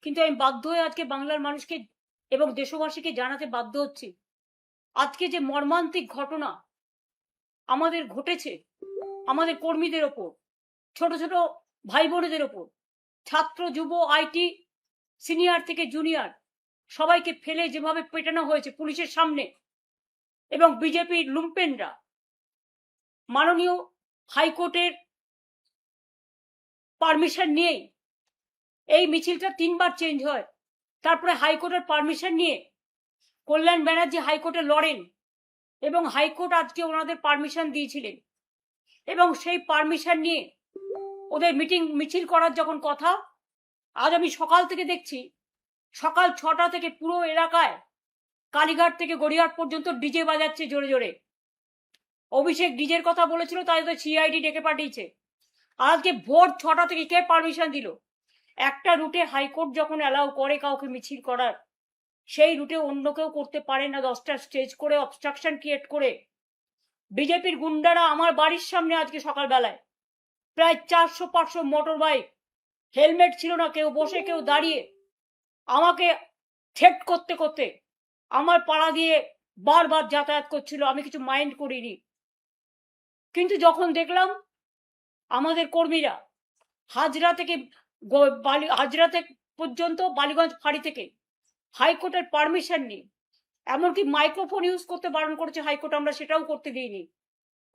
কিন্তু আমি বাধ্য হয়ে আজকে বাংলার মানুষকে এবং দেশবাসীকে জানাতে বাধ্য হচ্ছি, আজকে যে মর্মান্তিক ঘটনা আমাদের ঘটেছে, আমাদের কর্মীদের ওপর, ছোট ছোট ভাই বোনেদের ওপর, ছাত্র যুব আইটি সিনিয়র থেকে জুনিয়র সবাইকে ফেলে যেভাবে পেটানো হয়েছে পুলিশের সামনে, এবং বিজেপির লুম্পেনরা মাননীয় হাইকোর্টের পারমিশন নিয়েই এই মিছিলটা 3 বার চেঞ্জ হয়। তারপরে হাইকোর্টের পারমিশন নিয়ে কল্যাণ ব্যানার্জি হাইকোর্টে লড়েন এবং হাইকোর্ট আজকে ওনাদের পারমিশন দিয়েছিলেন, এবং সেই পারমিশন নিয়ে ওদের মিছিল করার যখন কথা, আজ আমি সকাল থেকে দেখছি সকাল 6টা থেকে পুরো এলাকায় কালীঘাট থেকে গড়িয়াহাট পর্যন্ত ডিজে বাজাচ্ছে জোরে জোরে। অভিষেক ডিজের কথা বলেছিল, তাই তো সিআইডি ডেকে পাঠিয়েছে। আজকে ভোর 6টা থেকে কে পারমিশন দিল? একটা রুটে হাইকোর্ট যখন অ্যালাউ করে কাউকে মিছিল করার, সেই রুটে অন্য কেউ করতে পারে না 10টা স্টেজ করে অবস্ট্রাকশন ক্রিয়েট করে। বিজেপির গুন্ডারা আমার বাড়ির সামনে আজকে সকালবেলায় প্রায় 400-500 মোটর বাইক, হেলমেট ছিল না, কেউ বসে কেউ দাঁড়িয়ে, আমাকে থ্রেট করতে করতে আমার পাড়া দিয়ে বারবার যাতায়াত করছিল। আমি কিছু মাইন্ড করিনি, কিন্তু যখন দেখলাম আমাদের কর্মীরা হাজরা থেকে হাজরা পর্যন্ত বালিগঞ্জ ফাঁড়ি থেকে হাইকোর্টের পারমিশন নিয়ে, এমনকি মাইক্রোফোন ইউজ করতে বারণ করেছে হাইকোর্ট, আমরা সেটাও করতে দিইনি,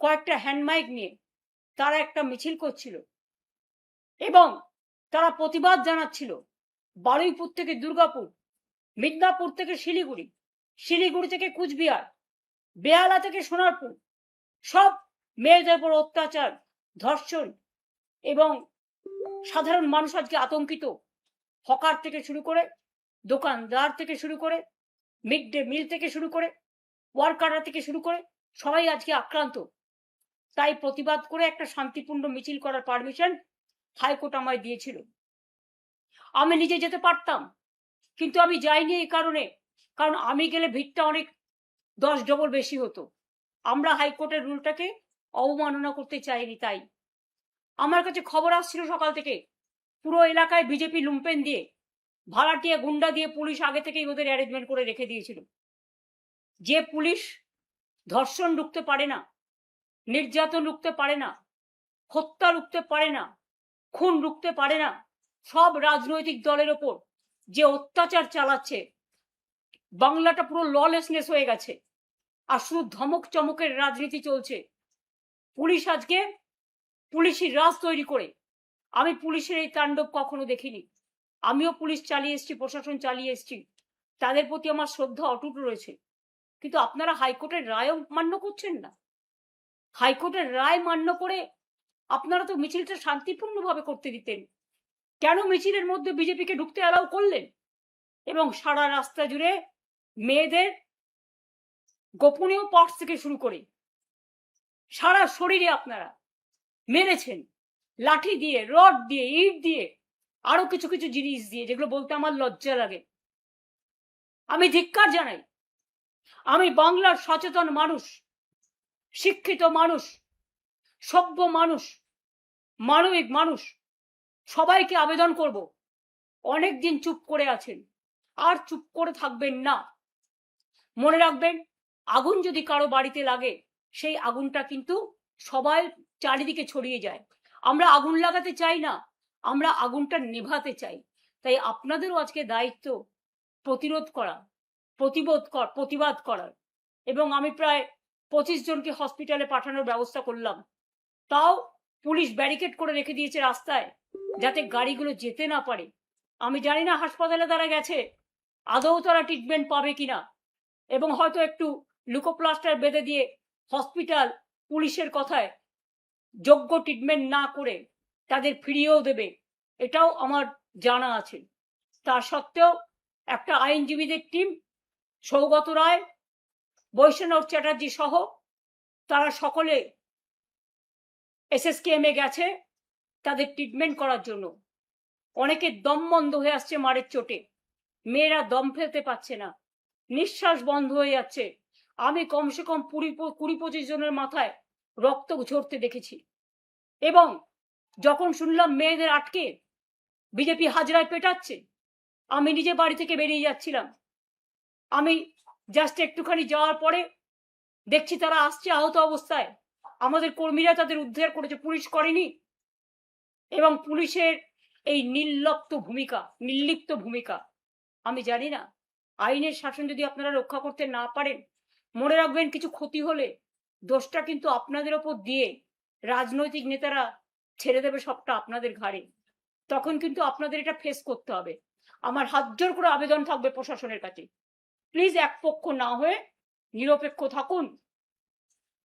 কয়েকটা হ্যান্ড মাইক নিয়ে তারা একটা মিছিল করছিল এবং তারা প্রতিবাদ জানাচ্ছিল। বারুইপুর থেকে দুর্গাপুর, মিদনাপুর থেকে শিলিগুড়ি, শিলিগুড়ি থেকে কুচবিহার, বেহালা থেকে সোনারপুর, সব মেয়েদের উপর অত্যাচার, ধর্ষণ, এবং সাধারণ মানুষ আজকে আতঙ্কিত। হকার থেকে শুরু করে, দোকানদার থেকে শুরু করে, মিড ডে মিল থেকে শুরু করে, ওয়ার্কাররা থেকে শুরু করে সবাই আজকে আক্রান্ত। তাই প্রতিবাদ করে একটা শান্তিপূর্ণ মিছিল করার পারমিশন হাইকোর্ট আমায় দিয়েছিল। আমি নিজে যেতে পারতাম, কিন্তু আমি যাইনি এই কারণে, কারণ আমি গেলে ভিড়টা অনেক 10 ডবল বেশি হতো। আমরা হাইকোর্টের রুলটাকে অবমাননা করতে চাইনি। তাই আমার কাছে খবর আসছিল সকাল থেকে পুরো এলাকায় বিজেপি লুম্পেন দিয়ে, ভাড়াটিয়া গুন্ডা দিয়ে পুলিশ আগে থেকেই ওদের অ্যারেঞ্জমেন্ট করে রেখে দিয়েছিল। যে পুলিশ ধর্ষণ রুখতে পারে না, নির্যাতন রুখতে পারে না, হত্যা রুখতে পারে না, খুন রুখতে পারে না, সব রাজনৈতিক দলের ওপর যে অত্যাচার চালাচ্ছে, বাংলাটা পুরো ললেসনেস হয়ে গেছে আর শুধু ধমক চমকের রাজনীতি চলছে। পুলিশ আজকে পুলিশি রাজ তৈরি করে, আমি পুলিশের এই তাণ্ডব কখনো দেখিনি। আমিও পুলিশ চালিয়ে এসেছি, প্রশাসন চালিয়ে এসেছি, তাদের প্রতি আমার শ্রদ্ধা অটুট রয়েছে। কিন্তু আপনারা হাইকোর্টের রায়ও মান্য করছেন না। হাইকোর্টের রায় মান্য করে আপনারা তো মিছিলটা শান্তিপূর্ণভাবে করতে দিতেন, কেন মিছিলের মধ্যে বিজেপিকে ঢুকতে অ্যালাউ করলেন? এবং সারা রাস্তা জুড়ে মেয়েদের গোপনীয় পার্টস থেকে শুরু করে সারা শরীরে আপনারা মেরেছেন, লাঠি দিয়ে, রড দিয়ে, ইট দিয়ে, আরো কিছু কিছু জিনিস দিয়ে, যেগুলো বলতে আমার লজ্জা লাগে। আমি ধিক্কার জানাই। আমি বাংলার সচেতন মানুষ, শিক্ষিত মানুষ, সভ্য মানুষ, মানবিক মানুষ, সবাইকে আবেদন করব, অনেকদিন চুপ করে আছেন, আর চুপ করে থাকবেন না। মনে রাখবেন, আগুন যদি কারো বাড়িতে লাগে, সেই আগুনটা কিন্তু সবাই চারিদিকে ছড়িয়ে যায়। আমরা আগুন লাগাতে চাই না, আমরা আগুনটা নেভাতে চাই। তাই আপনাদেরও আজকে দায়িত্ব প্রতিরোধ করা, প্রতিবাদ করার। এবং আমি প্রায় 25 জনকে হসপিটালে পাঠানোর ব্যবস্থা করলাম। তাও পুলিশ ব্যারিকেড করে রেখে দিয়েছে রাস্তায়, যাতে গাড়িগুলো যেতে না পারে। আমি জানি না হাসপাতালে তারা গেছে আদৌ তারা ট্রিটমেন্ট পাবে কিনা, এবং হয়তো একটু লুকোপ্লাস্টার বেঁধে দিয়ে হসপিটাল পুলিশের কথায় যোগ্য ট্রিটমেন্ট না করে তাদের ফিরিয়েও দেবে, এটাও আমার জানা আছে। তা সত্ত্বেও একটা আইনজীবীদের টিম, সৌগত রায়, বৈষ্ণব চ্যাটার্জি সহ, তারা সকলে এসএসকেএমে গেছে তাদের ট্রিটমেন্ট করার জন্য। অনেকের দম বন্ধ হয়ে আসছে মারের চোটে, মেয়েরা দম ফেলতে পারছে না, নিঃশ্বাস বন্ধ হয়ে যাচ্ছে। আমি কমসে কম 20-25 জনের মাথায় রক্ত ঝরতে দেখেছি। এবং যখন শুনলাম মেয়েদের আটকে বিজেপি হাজরায় পেটাচ্ছে, আমি নিজে বাড়ি থেকে বেরিয়ে যাচ্ছিলাম, আমি জাস্ট একটুখানি যাওয়ার পরে দেখছি তারা আসছে আহত অবস্থায়। আমাদের কর্মীরা তাদের উদ্ধার করেছে, পুলিশ করেনি। এবং পুলিশের এই নির্লিপ্ত ভূমিকা, আমি জানি না, আইনের শাসন যদি আপনারা রক্ষা করতে না পারেন, মনে রাখবেন কিছু ক্ষতি হলে দোষটা কিন্তু আপনাদের ওপর দিয়ে রাজনৈতিক নেতারা ছেড়ে দেবে সবটা আপনাদের ঘাড়ে। তখন কিন্তু আপনাদের এটা ফেস করতে হবে। আমার হাত জোর করে আবেদন থাকবে প্রশাসনের কাছে, প্লিজ এক পক্ষ না হয়ে নিরপেক্ষ থাকুন।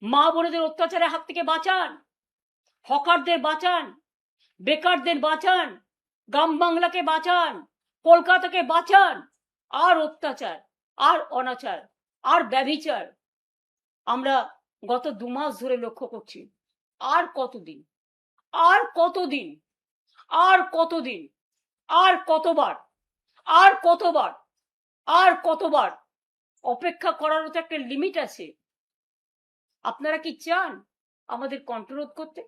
মা বোনেদের অত্যাচারের হাত থেকে বাঁচান, হকারদের বাঁচান, বেকারদের বাঁচান, গ্রাম বাংলাকে বাঁচান, কলকাতাকে বাঁচান। আর অত্যাচার, আর অনাচার, আর ব্যভিচার আমরা গত 2 মাস ধরে লক্ষ্য করছি। আর কতদিন, আর কতদিন, আর কতদিন, আর কতবার, আর কতবার, আর কতবার অপেক্ষা করারও তো একটা লিমিট আছে। আপনারা কি চান আমাদের কন্ট্রোল করতে?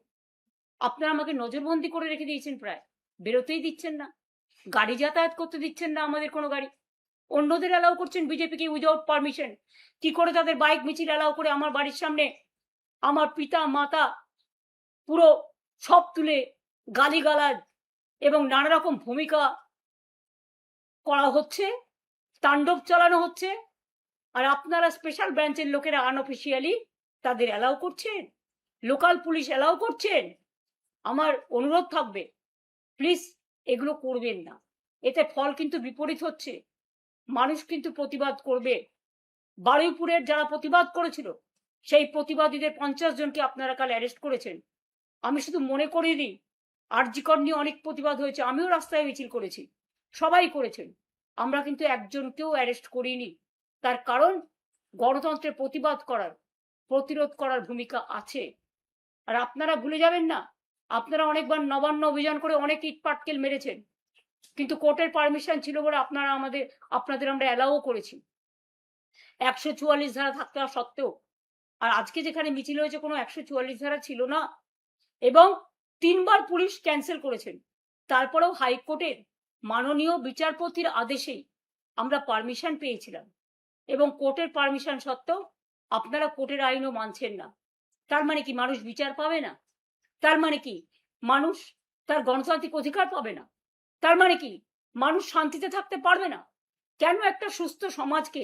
আপনারা আমাকে নজরবন্দি করে রেখে দিয়েছেন, প্রায় বেরোতেই দিচ্ছেন না, গাড়ি যাতায়াত করতে দিচ্ছেন না, আমাদের কোনো গাড়ি। অন্যদের অ্যালাউ করছেন বিজেপিকে উইদাউট পারমিশন। কি করে তাদের বাইক মিছিল অ্যালাউ করে আমার বাড়ির সামনে আমার পিতা মাতা পুরো সব তুলে গালিগালাজ এবং নানা রকম ভূমিকা করা হচ্ছে, তাণ্ডব চালানো হচ্ছে, আর আপনারা স্পেশাল ব্রাঞ্চের লোকেরা আনঅফিসিয়ালি তাদের অ্যালাউ করছেন, লোকাল পুলিশ অ্যালাউ করছেন। আমার অনুরোধ থাকবে, প্লিজ এগুলো করবেন না। এতে ফল কিন্তু বিপরীত হচ্ছে। মানুষ কিন্তু প্রতিবাদ করবে। বারুইপুরের যারা প্রতিবাদ করেছিল সেই প্রতিবাদীদের 50 জনকে আপনারা কাল অ্যারেস্ট করেছেন। আমি শুধু মনে করিয়ে দিই, আরজি কর নিয়ে অনেক প্রতিবাদ হয়েছে, আমিও রাস্তায় মিছিল করেছি, সবাই করেছেন, আমরা কিন্তু একজনকেও অ্যারেস্ট করিনি। তার কারণ গণতন্ত্রের প্রতিবাদ করার, প্রতিরোধ করার ভূমিকা আছে। আর আপনারা ভুলে যাবেন না, আপনারা অনেকবার নবান্ন অভিযান করে অনেক ইট পাটকেল মেরেছেন, কিন্তু কোর্টের পারমিশন ছিল বলে আপনাদের আমরা অ্যালাউও করেছি 144 ধারা থাকতে সত্ত্বেও। আর আজকে যেখানে মিছিল হয়েছে কোনো 144 ধারা ছিল না, এবং 3 বার পুলিশ ক্যান্সেল করেছেন। তারপরেও হাইকোর্টের মাননীয় বিচারপতির আদেশেই আমরা পারমিশন পেয়েছিলাম, এবং কোর্টের পারমিশন সত্ত্বেও আপনারা কোর্টের আইনও মানছেন না। তার মানে কি মানুষ বিচার পাবে না? তার মানে কি মানুষ তার গণতান্ত্রিক অধিকার পাবে না? তার মানে কি মানুষ শান্তিতে থাকতে পারবে না? কেন একটা সুস্থ সমাজকে,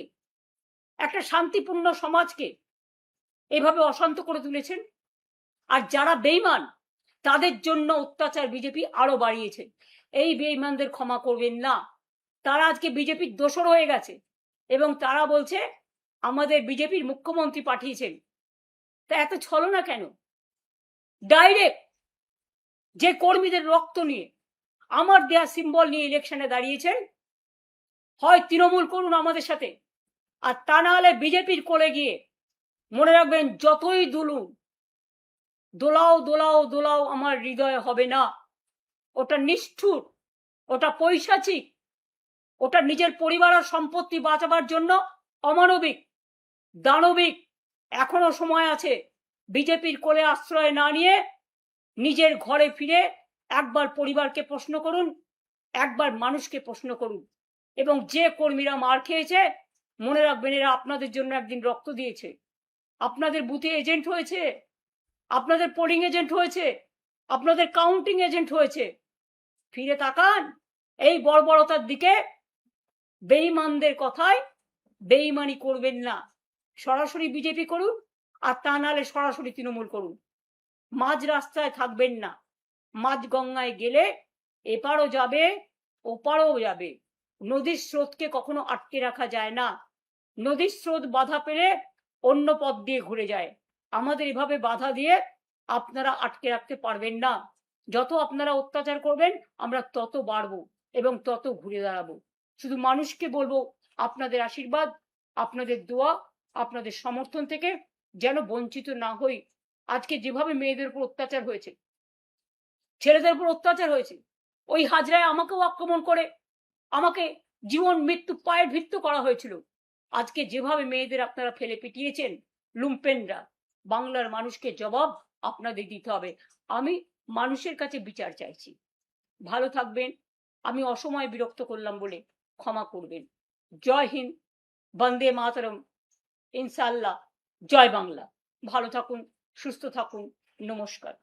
একটা শান্তিপূর্ণ সমাজকে এভাবে অশান্ত করে তুলেছেন? আর যারা বেঈমান তাদের জন্য অত্যাচার বিজেপি আরো বাড়িয়েছে। এই বেঈমানদের ক্ষমা করবেন না। তারা আজকে বিজেপির দোসর হয়ে গেছে এবং তারা বলছে আমাদের বিজেপির মুখ্যমন্ত্রী পাঠিয়েছেন। তা এত ছলনা কেন? ডাইরেক্ট যে কর্মীদের রক্ত নিয়ে, আমার দেয়া সিম্বল নিয়ে ইলেকশনে দাঁড়িয়েছেন, হয় তৃণমূল করুন আমাদের সাথে, আর তা না হলে বিজেপির কোলে গিয়ে মনে রাখবেন যতই দুলুন, দোলাও দোলাও দোলাও আমার হৃদয় হবে না। ওটা নিষ্ঠুর, ওটা পৈশাচিক, ওটা নিজের পরিবার আর সম্পত্তি বাঁচাবার জন্য অমানবিক, দানবিক। এখনো সময় আছে। বিজেপির কোলে আশ্রয় না নিয়ে নিজের ঘরে ফিরে একবার পরিবারকে প্রশ্ন করুন, একবার মানুষকে প্রশ্ন করুন। এবং যে কর্মীরা মার খেয়েছে মনে রাখবেন এরা আপনাদের জন্য একদিন রক্ত দিয়েছে, আপনাদের বুথে এজেন্ট হয়েছে, আপনাদের পোলিং এজেন্ট হয়েছে, আপনাদের কাউন্টিং এজেন্ট হয়েছে। ফিরে তাকান এই বর্বরতার দিকে। বেঈমানদের কথায় বেঈমানি করবেন না। সরাসরি বিজেপি করুন, আর তা নাহলে সরাসরি তৃণমূল করুন। মাঝ রাস্তায় থাকবেন না। মাঝ গঙ্গায় গেলে এপারও যাবে ওপারও যাবে। নদীর স্রোতকে কখনো আটকে রাখা যায় না। নদীর স্রোত বাধা পেলে অন্য পথ দিয়ে ঘুরে যায়। আমাদের এভাবে বাধা দিয়ে আপনারা আটকে রাখতে পারবেন না। যত আপনারা অত্যাচার করবেন আমরা তত বাড়বো এবং তত ঘুরে দাঁড়াবো। শুধু মানুষকে বলবো আপনাদের আশীর্বাদ, আপনাদের দোয়া, আপনাদের সমর্থন থেকে যেন বঞ্চিত না হই। আজকে যেভাবে মেয়েদের উপর অত্যাচার হয়েছে, ছেলেদের উপর অত্যাচার হয়েছে, ওই হাজরায় আমাকেও আক্রমণ করে আমাকে জীবন মৃত্যু পায়ের ভিত্তি করা হয়েছিল। আজকে যেভাবে মেয়েদের আপনারা ফেলে পিটিয়েছেন লুম্পেনরা, বাংলার মানুষকে জবাব আপনাদের দিতে হবে। আমি মানুষের কাছে বিচার চাইছি। ভালো থাকবেন। আমি অসময়ে বিরক্ত করলাম বলে ক্ষমা করবেন। জয় হিন্দ, বন্দে মাতরম, ইনশাআল্লাহ, জয় বাংলা। ভালো থাকুন, সুস্থ থাকুন, নমস্কার।